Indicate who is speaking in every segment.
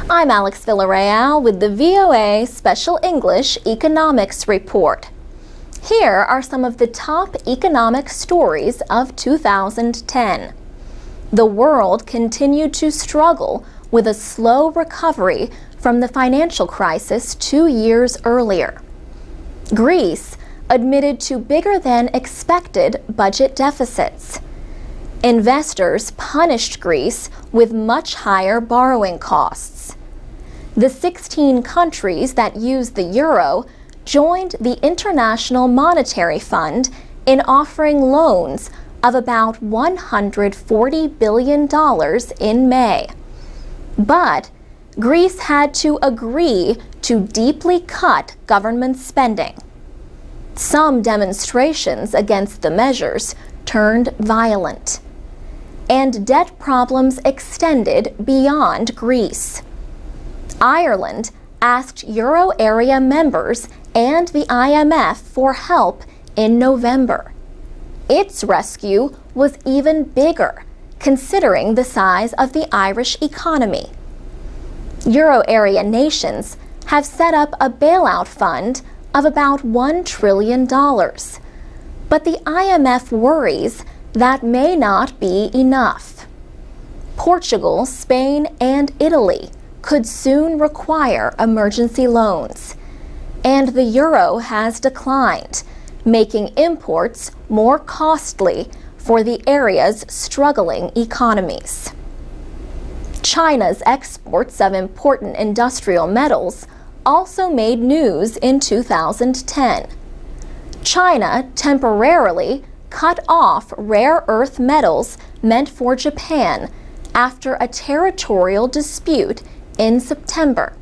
Speaker 1: I'm Alex Villarreal with the VOA Special English Economics Report. Here are some of the top economic stories of 2010. The world continued to struggle with a slow recovery from the financial crisis 2 years earlier. Greece admitted to bigger than expected budget deficits. Investors punished Greece with much higher borrowing costs. The 16 countries that use the euro joined the International Monetary Fund in offering loans of about $140 billion in May. But Greece had to agree to deeply cut government spending. Some demonstrations against the measures turned violent, and debt problems extended beyond Greece. Ireland asked Euro area members and the IMF for help in November. Its rescue was even bigger, considering the size of the Irish economy. Euro area nations have set up a bailout fund of about $1 trillion. But the IMF worries that may not be enough. Portugal, Spain, and Italy could soon require emergency loans. And the euro has declined, making imports more costly for the area's struggling economies. China's exports of important industrial metals also made news in 2010. China temporarily cut off rare earth metals meant for Japan after a territorial dispute in September.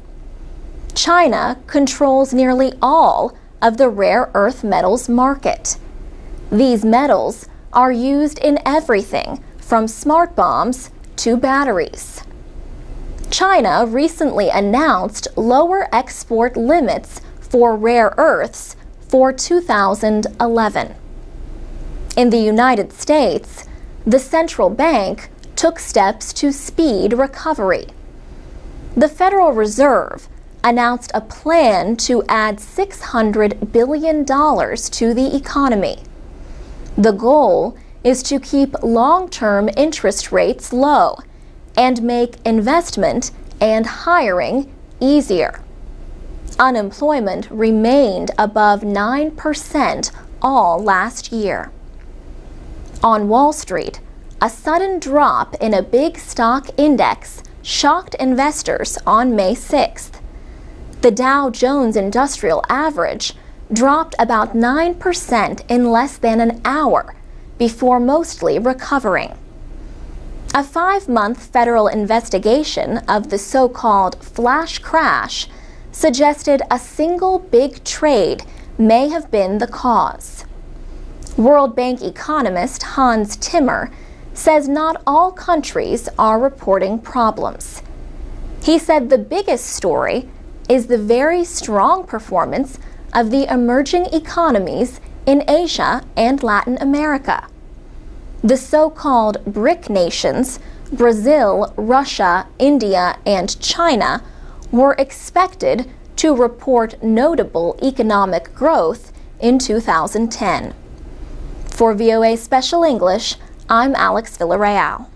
Speaker 1: China controls nearly all of the rare earth metals market. These metals are used in everything from smart bombs to batteries. China recently announced lower export limits for rare earths for 2011. In the United States, the central bank took steps to speed recovery. The Federal Reserve announced a plan to add $600 billion to the economy. The goal is to keep long-term interest rates low and make investment and hiring easier. Unemployment remained above 9% all last year. On Wall Street, a sudden drop in a big stock index shocked investors on May 6th. The Dow Jones Industrial Average dropped about 9% in less than an hour before mostly recovering. A 5-month federal investigation of the so-called flash crash suggested a single big trade may have been the cause. World Bank economist Hans Timmer says not all countries are reporting problems. He said the biggest story is the very strong performance of the emerging economies in Asia and Latin America. The so-called BRIC nations, Brazil, Russia, India, and China, were expected to report notable economic growth in 2010. For VOA Special English, I'm Alex Villarreal.